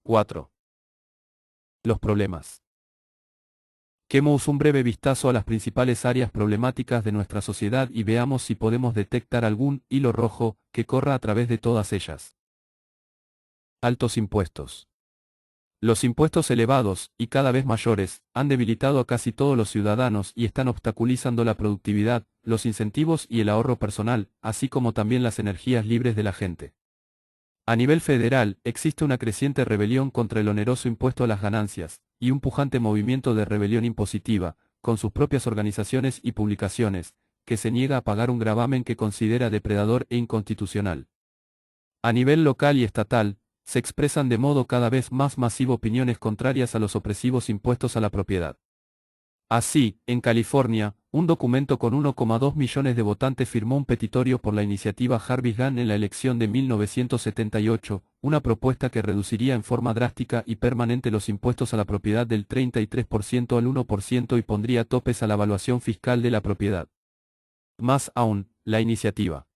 4. Los problemas. Demos un breve vistazo a las principales áreas problemáticas de nuestra sociedad y veamos si podemos detectar algún hilo rojo que corra a través de todas ellas. Altos impuestos. Los impuestos elevados, y cada vez mayores, han debilitado a casi todos los ciudadanos y están obstaculizando la productividad, los incentivos y el ahorro personal, así como también las energías libres de la gente. A nivel federal, existe una creciente rebelión contra el oneroso impuesto a las ganancias, y un pujante movimiento de rebelión impositiva, con sus propias organizaciones y publicaciones, que se niega a pagar un gravamen que considera depredador e inconstitucional. A nivel local y estatal, se expresan de modo cada vez más masivo opiniones contrarias a los opresivos impuestos a la propiedad. Así, en California, un documento con 1,2 millones de votantes firmó un petitorio por la iniciativa Harvis-Gann en la elección de 1978, una propuesta que reduciría en forma drástica y permanente los impuestos a la propiedad del 33% al 1% y pondría topes a la evaluación fiscal de la propiedad. Más aún, la iniciativa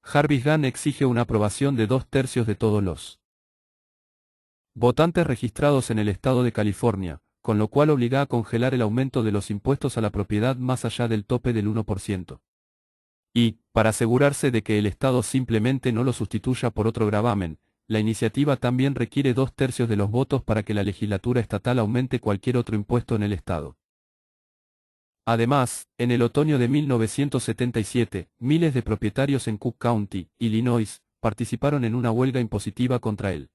Harvis-Gann exige una aprobación de 2/3 de todos los votantes registrados en el estado de California, con lo cual obliga a congelar el aumento de los impuestos a la propiedad más allá del tope del 1%. Y, para asegurarse de que el Estado simplemente no lo sustituya por otro gravamen, la iniciativa también requiere 2/3 de los votos para que la legislatura estatal aumente cualquier otro impuesto en el Estado. Además, en el otoño de 1977, miles de propietarios en Cook County, Illinois, participaron en una huelga impositiva contra él.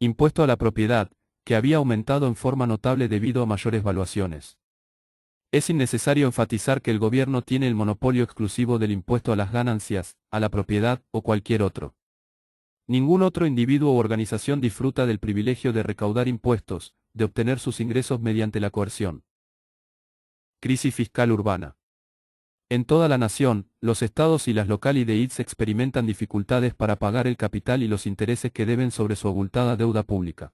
Impuesto a la propiedad, que había aumentado en forma notable debido a mayores valuaciones. Es innecesario enfatizar que el gobierno tiene el monopolio exclusivo del impuesto a las ganancias, a la propiedad o cualquier otro. Ningún otro individuo u organización disfruta del privilegio de recaudar impuestos, de obtener sus ingresos mediante la coerción. Crisis fiscal urbana. En toda la nación, los estados y las localidades experimentan dificultades para pagar el capital y los intereses que deben sobre su abultada deuda pública.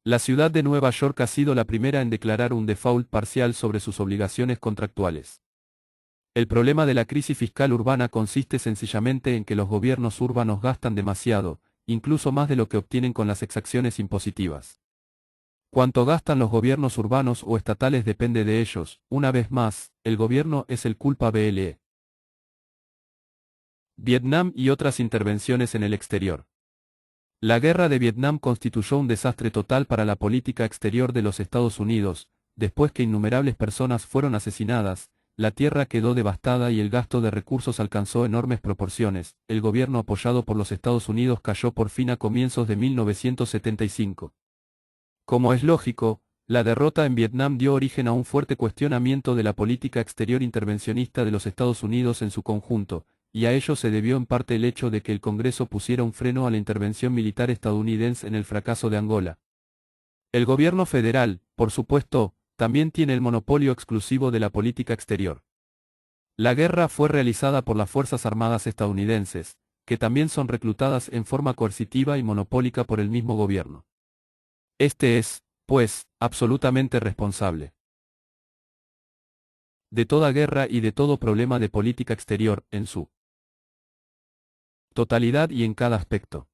La ciudad de Nueva York ha sido la primera en declarar un default parcial sobre sus obligaciones contractuales. El problema de la crisis fiscal urbana consiste sencillamente en que los gobiernos urbanos gastan demasiado, incluso más de lo que obtienen con las exacciones impositivas. Cuánto gastan los gobiernos urbanos o estatales depende de ellos. Una vez más, el gobierno es el culpable. Vietnam y otras intervenciones en el exterior. La guerra de Vietnam constituyó un desastre total para la política exterior de los Estados Unidos, después que innumerables personas fueron asesinadas, la tierra quedó devastada y el gasto de recursos alcanzó enormes proporciones. El gobierno apoyado por los Estados Unidos cayó por fin a comienzos de 1975. Como es lógico, la derrota en Vietnam dio origen a un fuerte cuestionamiento de la política exterior intervencionista de los Estados Unidos en su conjunto, y a ello se debió en parte el hecho de que el Congreso pusiera un freno a la intervención militar estadounidense en el fracaso de Angola. El gobierno federal, por supuesto, también tiene el monopolio exclusivo de la política exterior. La guerra fue realizada por las Fuerzas Armadas estadounidenses, que también son reclutadas en forma coercitiva y monopólica por el mismo gobierno. Este es, pues, absolutamente responsable de toda guerra y de todo problema de política exterior, en su totalidad y en cada aspecto.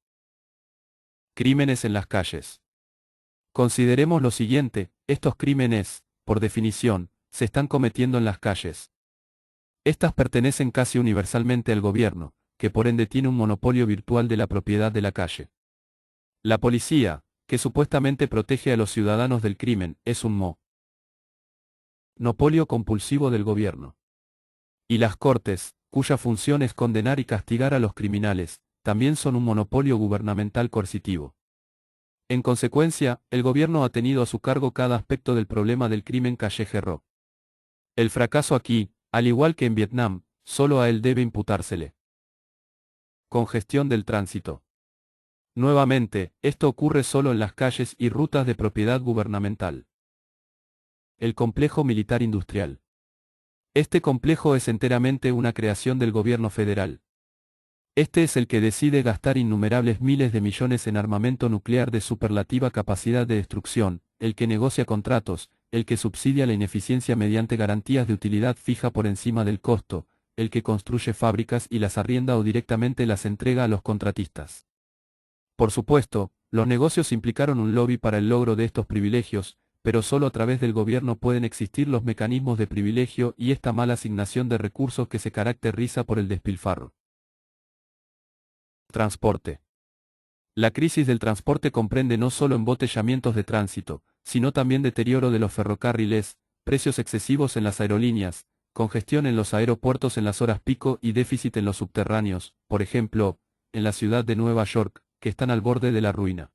Crímenes en las calles. Consideremos lo siguiente, estos crímenes, por definición, se están cometiendo en las calles. Estas pertenecen casi universalmente al gobierno, que por ende tiene un monopolio virtual de la propiedad de la calle. La policía, que supuestamente protege a los ciudadanos del crimen, es un monopolio compulsivo del gobierno. Y las cortes, cuya función es condenar y castigar a los criminales, también son un monopolio gubernamental coercitivo. En consecuencia, el gobierno ha tenido a su cargo cada aspecto del problema del crimen callejero. El fracaso aquí, al igual que en Vietnam, solo a él debe imputársele. Congestión del tránsito. Nuevamente, esto ocurre solo en las calles y rutas de propiedad gubernamental. El complejo militar industrial. Este complejo es enteramente una creación del gobierno federal. Este es el que decide gastar innumerables miles de millones en armamento nuclear de superlativa capacidad de destrucción, el que negocia contratos, el que subsidia la ineficiencia mediante garantías de utilidad fija por encima del costo, el que construye fábricas y las arrienda o directamente las entrega a los contratistas. Por supuesto, los negocios implicaron un lobby para el logro de estos privilegios, pero solo a través del gobierno pueden existir los mecanismos de privilegio y esta mala asignación de recursos que se caracteriza por el despilfarro. Transporte. La crisis del transporte comprende no solo embotellamientos de tránsito, sino también deterioro de los ferrocarriles, precios excesivos en las aerolíneas, congestión en los aeropuertos en las horas pico y déficit en los subterráneos, por ejemplo, en la ciudad de Nueva York, que están al borde de la ruina.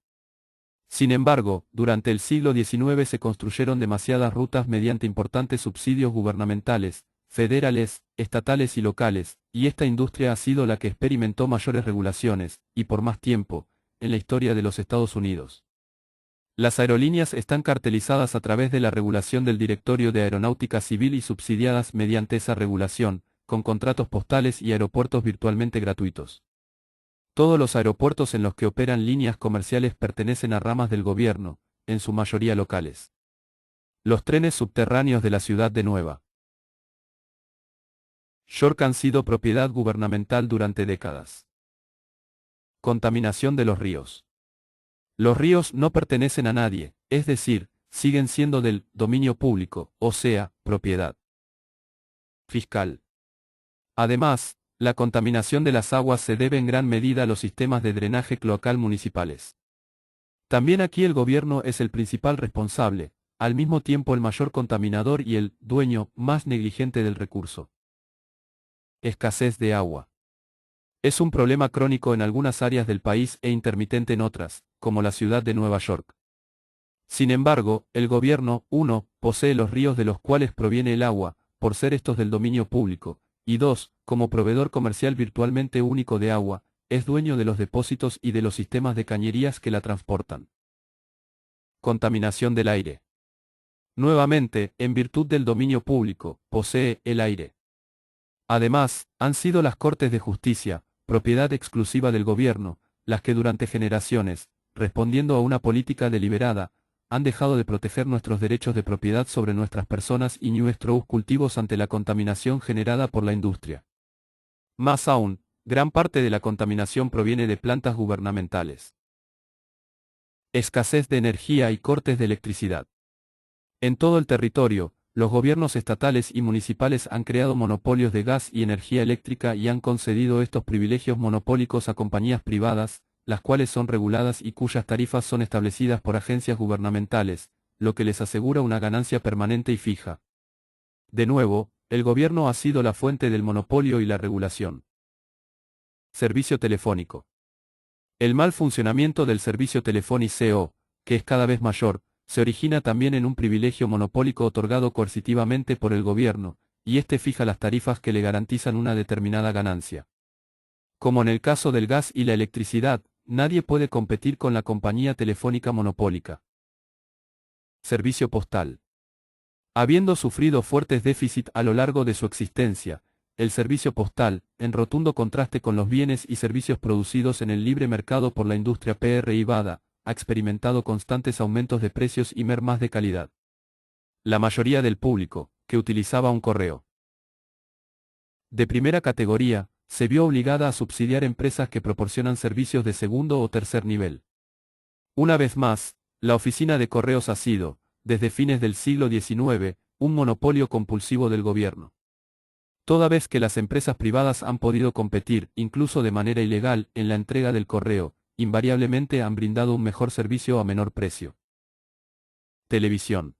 Sin embargo, durante el siglo XIX se construyeron demasiadas rutas mediante importantes subsidios gubernamentales, federales, estatales y locales, y esta industria ha sido la que experimentó mayores regulaciones, y por más tiempo, en la historia de los Estados Unidos. Las aerolíneas están cartelizadas a través de la regulación del Directorio de Aeronáutica Civil y subsidiadas mediante esa regulación, con contratos postales y aeropuertos virtualmente gratuitos. Todos los aeropuertos en los que operan líneas comerciales pertenecen a ramas del gobierno, en su mayoría locales. Los trenes subterráneos de la ciudad de Nueva York han sido propiedad gubernamental durante décadas. Contaminación de los ríos. Los ríos no pertenecen a nadie, es decir, siguen siendo del dominio público, o sea, propiedad fiscal. Además, la contaminación de las aguas se debe en gran medida a los sistemas de drenaje cloacal municipales. También aquí el gobierno es el principal responsable, al mismo tiempo el mayor contaminador y el dueño más negligente del recurso. Escasez de agua. Es un problema crónico en algunas áreas del país e intermitente en otras, como la ciudad de Nueva York. Sin embargo, el gobierno, 1, posee los ríos de los cuales proviene el agua, por ser estos del dominio público, y 2, como proveedor comercial virtualmente único de agua, es dueño de los depósitos y de los sistemas de cañerías que la transportan. Contaminación del aire. Nuevamente, en virtud del dominio público, posee el aire. Además, han sido las Cortes de Justicia, propiedad exclusiva del gobierno, las que durante generaciones, respondiendo a una política deliberada, han dejado de proteger nuestros derechos de propiedad sobre nuestras personas y nuestros cultivos ante la contaminación generada por la industria. Más aún, gran parte de la contaminación proviene de plantas gubernamentales. Escasez de energía y cortes de electricidad. En todo el territorio, los gobiernos estatales y municipales han creado monopolios de gas y energía eléctrica y han concedido estos privilegios monopólicos a compañías privadas, las cuales son reguladas y cuyas tarifas son establecidas por agencias gubernamentales, lo que les asegura una ganancia permanente y fija. De nuevo, el gobierno ha sido la fuente del monopolio y la regulación. Servicio telefónico. El mal funcionamiento del servicio telefónico, que es cada vez mayor, se origina también en un privilegio monopólico otorgado coercitivamente por el gobierno, y este fija las tarifas que le garantizan una determinada ganancia. Como en el caso del gas y la electricidad, nadie puede competir con la compañía telefónica monopólica. Servicio postal. Habiendo sufrido fuertes déficits a lo largo de su existencia, el servicio postal, en rotundo contraste con los bienes y servicios producidos en el libre mercado por la industria privada, ha experimentado constantes aumentos de precios y mermas de calidad. La mayoría del público, que utilizaba un correo de primera categoría, se vio obligada a subsidiar empresas que proporcionan servicios de segundo o tercer nivel. Una vez más, la oficina de correos ha sido, desde fines del siglo XIX, un monopolio compulsivo del gobierno. Toda vez que las empresas privadas han podido competir, incluso de manera ilegal, en la entrega del correo, invariablemente han brindado un mejor servicio a menor precio. Televisión.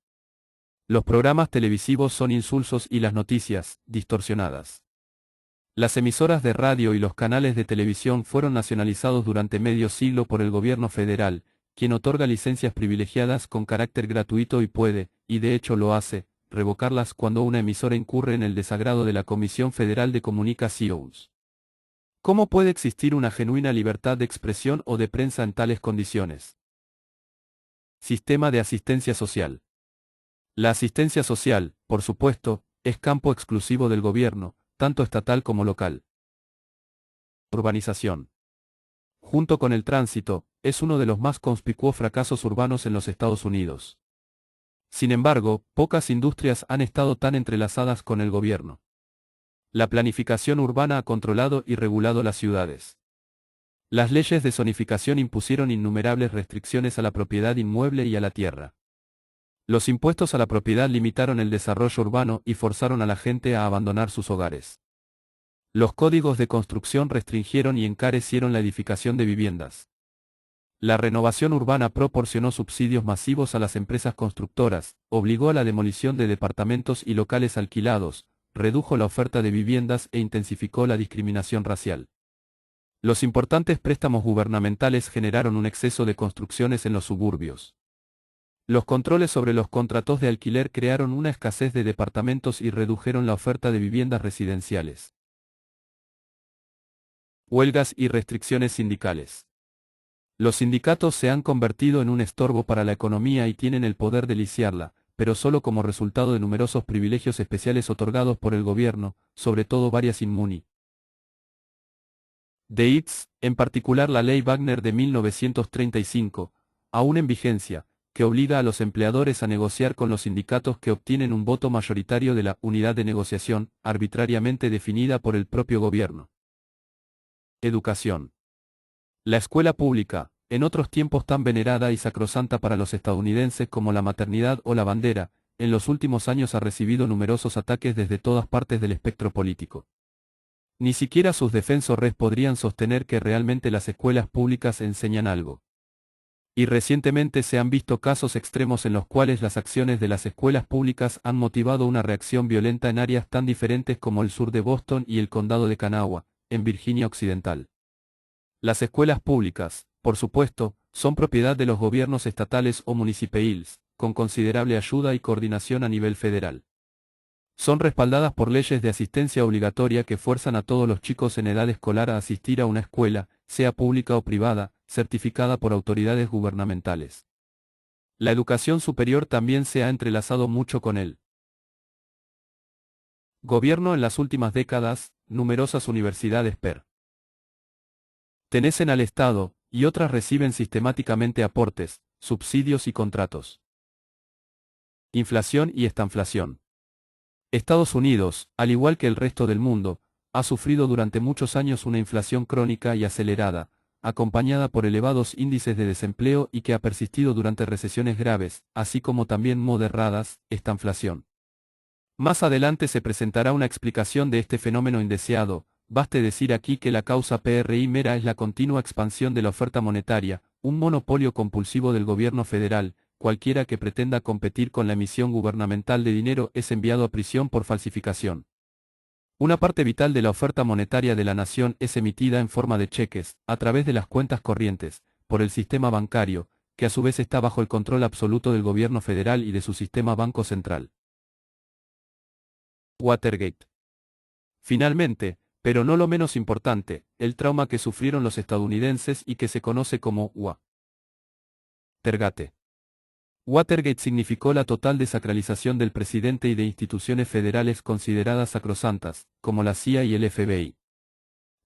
Los programas televisivos son insulsos y las noticias, distorsionadas. Las emisoras de radio y los canales de televisión fueron nacionalizados durante medio siglo por el gobierno federal, quien otorga licencias privilegiadas con carácter gratuito y puede, y de hecho lo hace, revocarlas cuando una emisora incurre en el desagrado de la Comisión Federal de Comunicaciones. ¿Cómo puede existir una genuina libertad de expresión o de prensa en tales condiciones? Sistema de asistencia social. La asistencia social, por supuesto, es campo exclusivo del gobierno, tanto estatal como local. Urbanización. Junto con el tránsito, es uno de los más conspicuos fracasos urbanos en los Estados Unidos. Sin embargo, pocas industrias han estado tan entrelazadas con el gobierno. La planificación urbana ha controlado y regulado las ciudades. Las leyes de zonificación impusieron innumerables restricciones a la propiedad inmueble y a la tierra. Los impuestos a la propiedad limitaron el desarrollo urbano y forzaron a la gente a abandonar sus hogares. Los códigos de construcción restringieron y encarecieron la edificación de viviendas. La renovación urbana proporcionó subsidios masivos a las empresas constructoras, obligó a la demolición de departamentos y locales alquilados, redujo la oferta de viviendas e intensificó la discriminación racial. Los importantes préstamos gubernamentales generaron un exceso de construcciones en los suburbios. Los controles sobre los contratos de alquiler crearon una escasez de departamentos y redujeron la oferta de viviendas residenciales. Huelgas y restricciones sindicales. Los sindicatos se han convertido en un estorbo para la economía y tienen el poder de lisiarla, pero solo como resultado de numerosos privilegios especiales otorgados por el gobierno, sobre todo varias inmuni. De ITS, en particular la Ley Wagner de 1935, aún en vigencia, que obliga a los empleadores a negociar con los sindicatos que obtienen un voto mayoritario de la unidad de negociación, arbitrariamente definida por el propio gobierno. Educación. La escuela pública, en otros tiempos tan venerada y sacrosanta para los estadounidenses como la maternidad o la bandera, en los últimos años ha recibido numerosos ataques desde todas partes del espectro político. Ni siquiera sus defensores podrían sostener que realmente las escuelas públicas enseñan algo. Y recientemente se han visto casos extremos en los cuales las acciones de las escuelas públicas han motivado una reacción violenta en áreas tan diferentes como el sur de Boston y el condado de Kanawha, en Virginia Occidental. Las escuelas públicas, por supuesto, son propiedad de los gobiernos estatales o municipales, con considerable ayuda y coordinación a nivel federal. Son respaldadas por leyes de asistencia obligatoria que fuerzan a todos los chicos en edad escolar a asistir a una escuela, sea pública o privada, certificada por autoridades gubernamentales. La educación superior también se ha entrelazado mucho con él. Gobierno en las últimas décadas, numerosas universidades pertenecen al Estado, y otras reciben sistemáticamente aportes, subsidios y contratos. Inflación y estanflación. Estados Unidos, al igual que el resto del mundo, ha sufrido durante muchos años una inflación crónica y acelerada, acompañada por elevados índices de desempleo y que ha persistido durante recesiones graves, así como también moderadas, estanflación. Más adelante se presentará una explicación de este fenómeno indeseado, baste decir aquí que la causa PRI mera es la continua expansión de la oferta monetaria, un monopolio compulsivo del gobierno federal. Cualquiera que pretenda competir con la emisión gubernamental de dinero es enviado a prisión por falsificación. Una parte vital de la oferta monetaria de la nación es emitida en forma de cheques, a través de las cuentas corrientes, por el sistema bancario, que a su vez está bajo el control absoluto del gobierno federal y de su sistema banco central. Watergate. Finalmente, pero no lo menos importante, el trauma que sufrieron los estadounidenses y que se conoce como Watergate. Watergate significó la total desacralización del presidente y de instituciones federales consideradas sacrosantas, como la CIA y el FBI.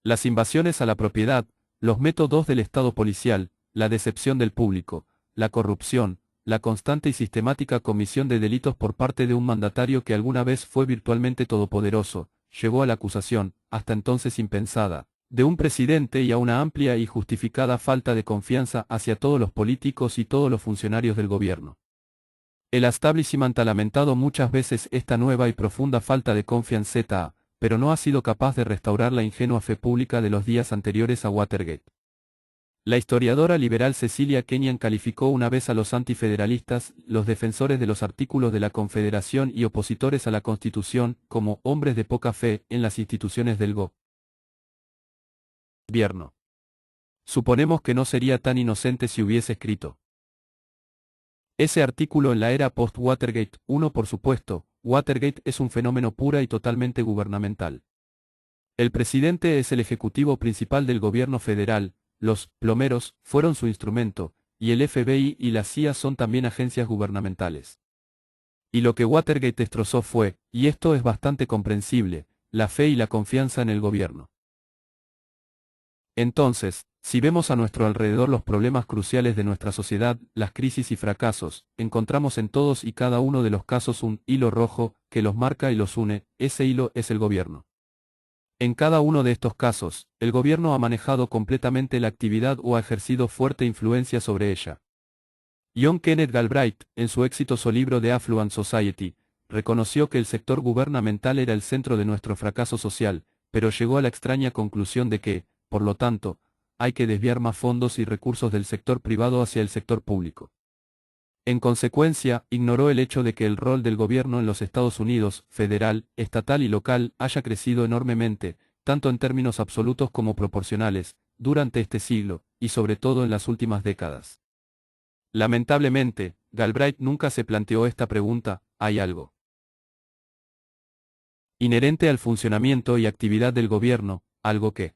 Las invasiones a la propiedad, los métodos del Estado policial, la decepción del público, la corrupción, la constante y sistemática comisión de delitos por parte de un mandatario que alguna vez fue virtualmente todopoderoso, llevó a la acusación, hasta entonces impensada, de un presidente y a una amplia y justificada falta de confianza hacia todos los políticos y todos los funcionarios del gobierno. El establishment ha lamentado muchas veces esta nueva y profunda falta de confianza, pero no ha sido capaz de restaurar la ingenua fe pública de los días anteriores a Watergate. La historiadora liberal Cecilia Kenyon calificó una vez a los antifederalistas, los defensores de los artículos de la Confederación y opositores a la Constitución, como hombres de poca fe en las instituciones del gobierno. Suponemos que no sería tan inocente si hubiese escrito ese artículo en la era post-Watergate. Por supuesto, Watergate es un fenómeno pura y totalmente gubernamental. El presidente es el ejecutivo principal del gobierno federal, los plomeros fueron su instrumento, y el FBI y la CIA son también agencias gubernamentales. Y lo que Watergate destrozó fue, y esto es bastante comprensible, la fe y la confianza en el gobierno. Entonces, si vemos a nuestro alrededor los problemas cruciales de nuestra sociedad, las crisis y fracasos, encontramos en todos y cada uno de los casos un hilo rojo, que los marca y los une, ese hilo es el gobierno. En cada uno de estos casos, el gobierno ha manejado completamente la actividad o ha ejercido fuerte influencia sobre ella. John Kenneth Galbraith, en su exitoso libro The Affluent Society, reconoció que el sector gubernamental era el centro de nuestro fracaso social, pero llegó a la extraña conclusión de que, por lo tanto, hay que desviar más fondos y recursos del sector privado hacia el sector público. En consecuencia, ignoró el hecho de que el rol del gobierno en los Estados Unidos, federal, estatal y local, haya crecido enormemente, tanto en términos absolutos como proporcionales, durante este siglo, y sobre todo en las últimas décadas. Lamentablemente, Galbraith nunca se planteó esta pregunta: ¿hay algo inherente al funcionamiento y actividad del gobierno, algo que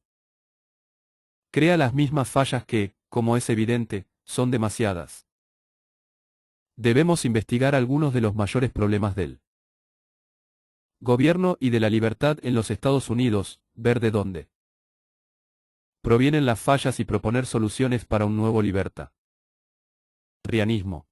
crea las mismas fallas que, como es evidente, son demasiadas? Debemos investigar algunos de los mayores problemas del gobierno y de la libertad en los Estados Unidos, ver de dónde provienen las fallas y proponer soluciones para un nuevo libertarianismo.